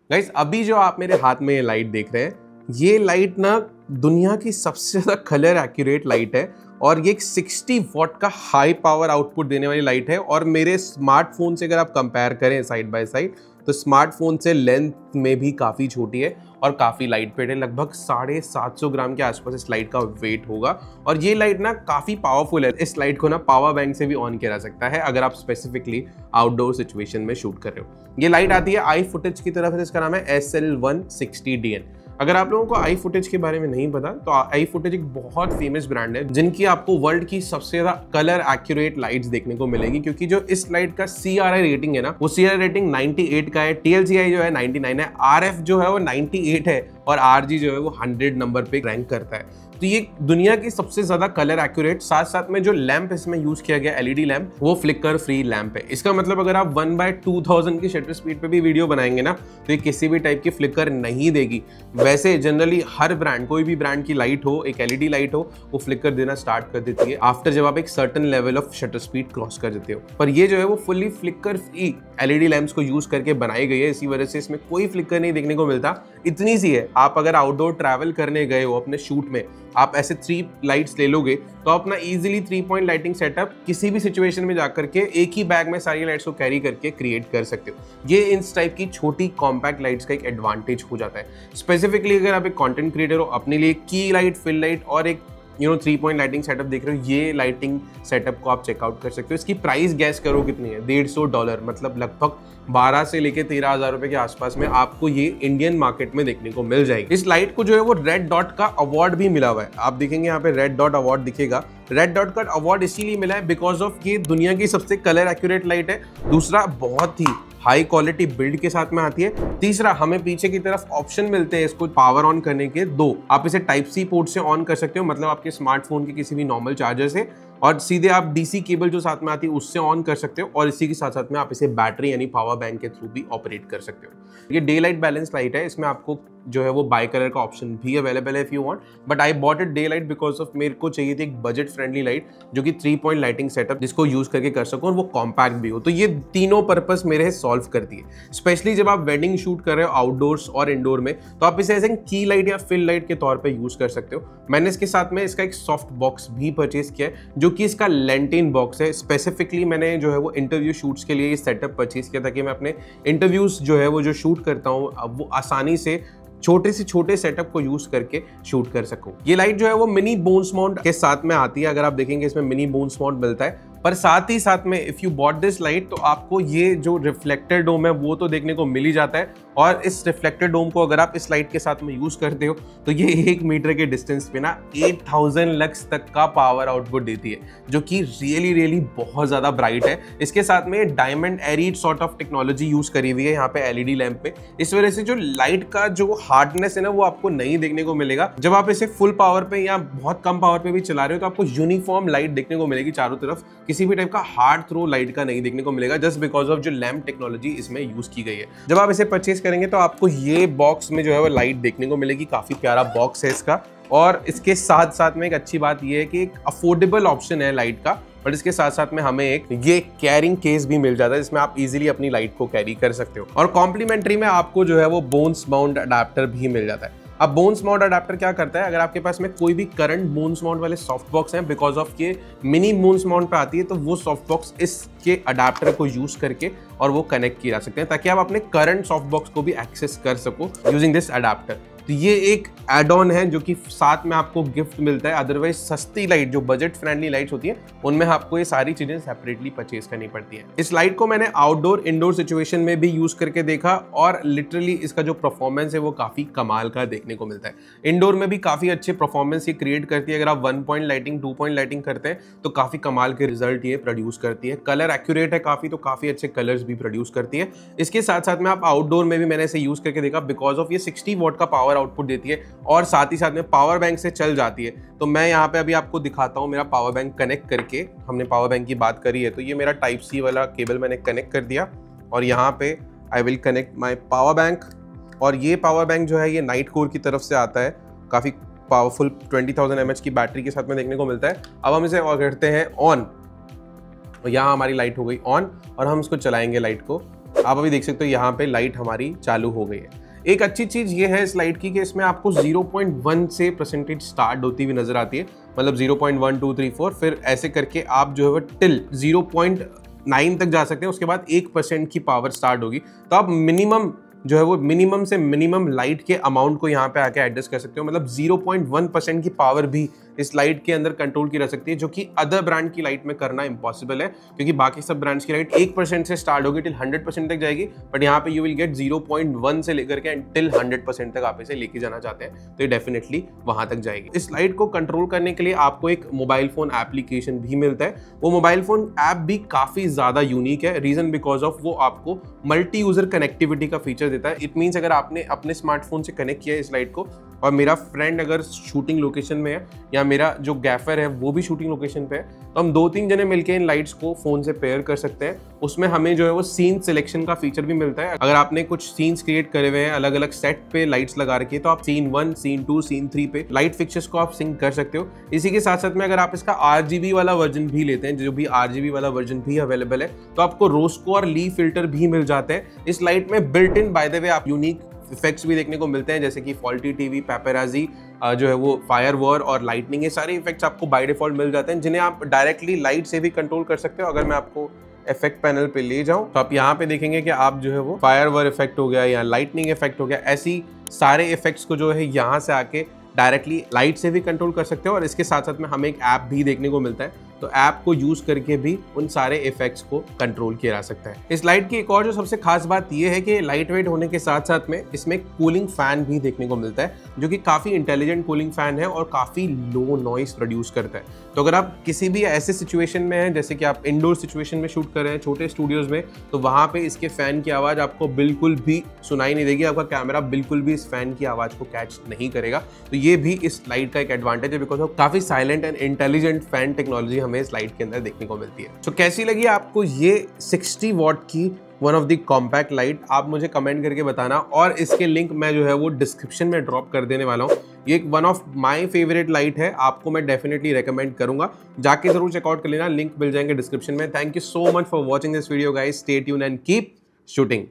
Guys अभी जो आप मेरे हाथ में ये लाइट देख रहे हैं, ये लाइट ना दुनिया की सबसे ज़्यादा कलर एक्यूरेट लाइट है और ये एक 60 वॉट का हाई पावर आउटपुट देने वाली लाइट है। और मेरे स्मार्टफोन से अगर आप कंपेयर करें साइड बाय साइड, तो स्मार्टफोन से लेंथ में भी काफ़ी छोटी है और काफ़ी लाइट वेट है। लगभग 750 ग्राम के आसपास इस लाइट का वेट होगा। और ये लाइट ना काफ़ी पावरफुल है। इस लाइट को ना पावर बैंक से भी ऑन किया जा सकता है अगर आप स्पेसिफिकली आउटडोर सिचुएशन में शूट कर रहे हो। ये लाइट आती है आई फुटेज की तरफ से, इसका नाम है SL160DN। अगर आप लोगों को आई फुटेज के बारे में नहीं पता तो आई फुटेज एक बहुत फेमस ब्रांड है जिनकी आपको वर्ल्ड की सबसे ज्यादा कलर एक्यूरेट लाइट्स देखने को मिलेगी, क्योंकि जो इस लाइट का CRI रेटिंग है ना, वो CRI रेटिंग 98 का है, TLCI जो है 99 है, RF जो है वो 98 है और RG जो है वो 100 नंबर पे रैंक करता है। तो ये दुनिया की सबसे ज्यादा कलर एक्यूरेट, साथ साथ में जो लैंप इसमें यूज किया गया LED लैंप, वो फ्लिकर फ्री लैंप है। इसका मतलब अगर आप 1/2000 की शटर स्पीड पे भी वीडियो बनाएंगे ना, तो ये किसी भी टाइप की फ्लिकर नहीं देगी। वैसे जनरली हर ब्रांड, कोई भी ब्रांड की लाइट हो, एक LED लाइट हो, वो फ्लिकर देना स्टार्ट कर देती है आफ्टर जब आप एक certain level of shutter speed cross कर देते हो। पर ये जो है वो fully flicker free LED lamps को यूज करके बनाई गई है, इसी वजह से इसमें कोई फ्लिकर नहीं देखने को मिलता। इतनी सी है, आप अगर आउटडोर ट्रैवल करने गए हो अपने शूट में, आप ऐसे 3 लाइट्स ले लोगे तो अपना इजीली 3 पॉइंट लाइटिंग सेटअप किसी भी सिचुएशन में जाकर के एक ही बैग में सारी लाइट्स को कैरी करके क्रिएट कर सकते हो। ये इस टाइप की छोटी कॉम्पैक्ट लाइट्स का एक एडवांटेज हो जाता है। स्पेसिफिकली अगर आप एक कंटेंट क्रिएटर हो, अपने लिए की लाइट, फिल लाइट और एक 3 पॉइंट लाइटिंग सेटअप देख रहे हो, ये लाइटिंग सेटअप को आप चेकआउट कर सकते हो। इसकी प्राइस गैस करो कितनी है, $150, मतलब लगभग 12 से लेके 13,000 रुपए के आसपास में आपको ये इंडियन मार्केट में देखने को मिल जाएगी। इस लाइट को जो है वो रेड डॉट का अवार्ड भी मिला हुआ है। आप देखेंगे यहाँ पे रेड डॉट अवार्ड दिखेगा। रेड डॉट का अवार्ड इसीलिए मिला है बिकॉज ऑफ ये दुनिया की सबसे कलर एक्यूरेट लाइट है। दूसरा, बहुत ही हाई क्वालिटी बिल्ड के साथ में आती है। तीसरा, हमें पीछे की तरफ ऑप्शन मिलते हैं इसको पावर ऑन करने के 2। आप इसे Type-C पोर्ट से ऑन कर सकते हो, मतलब आपके स्मार्टफोन के किसी भी नॉर्मल चार्जर से, और सीधे आप DC केबल जो साथ में आती है उससे ऑन कर सकते हो। और इसी के साथ साथ में आप इसे बैटरी यानी पावर बैंक के थ्रू भी ऑपरेट कर सकते हो। ये डे लाइट बैलेंस लाइट है, इसमें आपको जो है वो बाई कलर का ऑप्शन भी अवेलेबल है if you want, but I bought it day light because of मेरे को चाहिए थी एक बजट फ्रेंडली लाइट जो कि 3 पॉइंट लाइटिंग सेटअप जिसको यूज करके कर सको और वो कॉम्पैक्ट भी हो। तो ये तीनों पर्पस मेरे सॉल्व करती है। स्पेशली जब आप वेडिंग शूट कर रहे हो आउटडोर्स और इंडोर में, तो आप इसे ऐसे की लाइट या फिल लाइट के तौर पर यूज कर सकते हो। मैंने इसके साथ में इसका एक सॉफ्ट बॉक्स भी परचेज किया है जो कि इसका लेंटिन बॉक्स है। स्पेसिफिकली मैंने जो है वो इंटरव्यू शूट्स के लिए ये सेटअप परचेज किया ताकि मैं अपने इंटरव्यूज जो है वो जो शूट करता हूँ वो आसानी से छोटे से छोटे सेटअप को यूज करके शूट कर सकूं। ये लाइट जो है वो मिनी बोन्स माउंट के साथ में आती है। अगर आप देखेंगे इसमें मिनी बोन्स माउंट मिलता है, पर साथ ही साथ में if you bought this light तो आपको ये जो रिफ्लेक्टर डोम है वो तो देखने को मिल ही जाता है। और इस रिफ्लेक्टर डोम को अगर आप इस लाइट के साथ में यूज करते हो तो ये 1 मीटर के डिस्टेंस पे ना 8000 लक्स तक का पावर आउटपुट देती है, जो कि रियली बहुत ज्यादा ब्राइट है। इसके साथ में डायमंड एरीड सॉर्ट ऑफ टेक्नोलॉजी यूज करी हुई है यहाँ पे LED लैंप पे। इस वजह से जो लाइट का जो हार्डनेस है ना वो आपको नहीं देखने को मिलेगा। जब आप इसे फुल पावर पे या बहुत कम पावर पे भी चला रहे हो तो आपको यूनिफॉर्म लाइट देखने को मिलेगी चारों तरफ, किसी भी टाइप का हार्ड थ्रो लाइट का नहीं देखने को मिलेगा, जस्ट बिकॉज ऑफ जो लैंप टेक्नोलॉजी इसमें यूज की गई है। जब आप इसे परचेज करेंगे तो आपको ये बॉक्स में जो है वो लाइट देखने को मिलेगी। काफी प्यारा बॉक्स है इसका। और इसके साथ साथ में एक अच्छी बात ये है कि एक अफोर्डेबल ऑप्शन है लाइट का, बट इसके साथ साथ में हमें एक ये कैरिंग केस भी मिल जाता है जिसमें आप इजीली अपनी लाइट को कैरी कर सकते हो। और कॉम्प्लीमेंट्री में आपको जो है वो बोन्स माउंट अडेप्टर भी मिल जाता है। अब बोन्स माउंट अडेप्टर क्या करता है, अगर आपके पास में कोई भी करंट बोन्स माउंट वाले सॉफ्ट बॉक्स हैं, बिकॉज ऑफ ये मिनी बोन्स माउंट पे आती है, तो वो सॉफ्ट बॉक्स इसके अडेप्टर को यूज करके और वो कनेक्ट किए जा सकते हैं ताकि आप अपने करंट सॉफ्ट बॉक्स को भी एक्सेस कर सको यूजिंग दिस अडेप्टर। तो ये एक एड ऑन है जो कि साथ में आपको गिफ्ट मिलता है। अदरवाइज सस्ती लाइट जो बजट फ्रेंडली लाइट्स होती हैं उनमें आपको ये सारी चीजें सेपरेटली परचेज करनी पड़ती हैं। इस लाइट को मैंने आउटडोर इंडोर सिचुएशन में भी यूज करके देखा और लिटरली इसका जो परफॉर्मेंस है वो काफी कमाल का देखने को मिलता है। इंडोर में भी काफी अच्छे परफॉर्मेंस ये क्रिएट करती है। अगर आप 1 पॉइंट लाइटिंग 2 पॉइंट लाइटिंग करते हैं तो काफी कमाल के रिजल्ट ये प्रोड्यूस करती है। कलर एक्यूरेट है काफी, तो काफी अच्छे कलर्स भी प्रोड्यूस करती है। इसके साथ साथ में आप आउटडोर में भी मैंने इसे यूज करके देखा बिकॉज ऑफ ये 60 वॉट का पावर आउटपुट देती है और साथ ही साथ में पावर बैंक से चल जाती है। तो मैं यहाँ पे अभी आपको दिखाता हूँ मेरा पावर बैंक कनेक्ट करके। हमने पावर बैंक की बात करी है तो ये मेरा Type-C वाला केबल मैंने कनेक्ट कर दिया और यहाँ पे I will connect my power bank. और ये पावर बैंक जो है ये नाइट कोर की तरफ से आता है, काफ़ी पावरफुल 20,000 mAh की बैटरी के साथ में देखने को मिलता है। अब हम इसे करते हैं ऑन, और यहाँ हमारी लाइट हो गई ऑन और हम इसको चलाएंगे लाइट को। आप अभी देख सकते हो यहाँ पे लाइट हमारी चालू हो गई है। एक अच्छी चीज़ ये है इस लाइट की कि इसमें आपको 0.1 से परसेंटेज स्टार्ट होती हुई नजर आती है, मतलब 0.1 2 3 4, फिर ऐसे करके आप जो है वो टिल 0.9 तक जा सकते हैं। उसके बाद 1% की पावर स्टार्ट होगी। तो आप मिनिमम जो है वो मिनिमम से मिनिमम लाइट के अमाउंट को यहाँ पे आके एडजस्ट कर सकते हो। मतलब 0.1% की पावर भी इस लाइट के अंदर कंट्रोल की रह सकती है, जो कि अदर ब्रांड की लाइट में करना इम्पॉसिबल है, क्योंकि बाकी सब ब्रांड्स की लाइट 1% से स्टार्ट होगी टिल 100% तक जाएगी, बट यहाँ पे यू विल गेट 0.1 से लेकर के टिल 100% तक आप इसे लेके जाना चाहते हैं तो ये डेफिनेटली वहां तक जाएगी। इस लाइट को कंट्रोल करने के लिए आपको एक मोबाइल फोन एप्लीकेशन भी मिलता है। वो मोबाइल फोन ऐप भी काफी ज्यादा यूनिक है, रीजन बिकॉज ऑफ वो आपको मल्टी यूजर कनेक्टिविटी का फीचर देता है। इट मीन्स अगर आपने अपने स्मार्टफोन से कनेक्ट किया है इस लाइट को, और मेरा फ्रेंड अगर शूटिंग लोकेशन में है या मेरा जो गैफर है वो भी शूटिंग लोकेशन पे है, तो हम 2-3 जने मिलकर इन लाइट्स को फोन से पेयर कर सकते हैं। उसमें हमें जो है वो सीन सिलेक्शन का फीचर भी मिलता है। अगर आपने कुछ सीन्स क्रिएट करे हुए हैं अलग अलग सेट पे लाइट्स लगा रखी है, तो आप सीन 1, सीन 2, सीन 3 पे लाइट फिक्चर्स को आप सिंक कर सकते हो। इसी के साथ साथ में अगर आप इसका RGB वाला वर्जन भी लेते हैं, जो भी RGB वाला वर्जन भी अवेलेबल है, तो आपको रोस्को और ली फिल्टर भी मिल जाते हैं। इस लाइट में built in by the way आप यूनिक इफेक्ट्स भी देखने को मिलते हैं, जैसे कि फॉल्टी टीवी, पैपेराजी, जो है वो फायर वॉर और लाइटनिंग, ये सारे इफेक्ट्स आपको बाय डिफॉल्ट मिल जाते हैं, जिन्हें आप डायरेक्टली लाइट से भी कंट्रोल कर सकते हो। अगर मैं आपको इफेक्ट पैनल पे ले जाऊं तो आप यहाँ पे देखेंगे कि आप जो है वो फायर वॉर इफेक्ट हो गया या लाइटनिंग इफेक्ट हो गया, ऐसी सारे इफेक्ट्स को जो है यहाँ से आके डायरेक्टली लाइट से भी कंट्रोल कर सकते हो। और इसके साथ साथ में हमें एक ऐप भी देखने को मिलता है, तो ऐप को यूज करके भी उन सारे इफेक्ट्स को कंट्रोल किया जा सकता है। इस लाइट की एक और जो सबसे खास बात यह है कि लाइट वेट होने के साथ साथ में इसमें कूलिंग फैन भी देखने को मिलता है, जो कि काफी इंटेलिजेंट कूलिंग फैन है और काफी लो नॉइस प्रोड्यूस करता है। तो अगर आप किसी भी ऐसे सिचुएशन में हैं, जैसे कि आप इंडोर सिचुएशन में शूट कर रहे हैं छोटे स्टूडियोज में, तो वहां पे इसके फैन की आवाज आपको बिल्कुल भी सुनाई नहीं देगी। आपका कैमरा बिल्कुल भी इस फैन की आवाज को कैच नहीं करेगा। तो ये भी इस लाइट का एक एडवांटेज है, बिकॉज ऑफ काफी silent and intelligent fan technology हमें इस लाइट के अंदर देखने को मिलती है। तो कैसी लगी आपको ये 60 वॉट की one of the compact light, आप मुझे कमेंट करके बताना, और इसके लिंक मैं जो है वो डिस्क्रिप्शन में ड्रॉप कर देने वाला हूँ। ये one of my favourite light है, आपको मैं डेफिनेटली रेकमेंड करूंगा, जाके जरूर चेकआउट कर लेना, लिंक मिल जाएंगे डिस्क्रिप्शन में। Thank you so much for watching this video guys, stay tuned and keep shooting.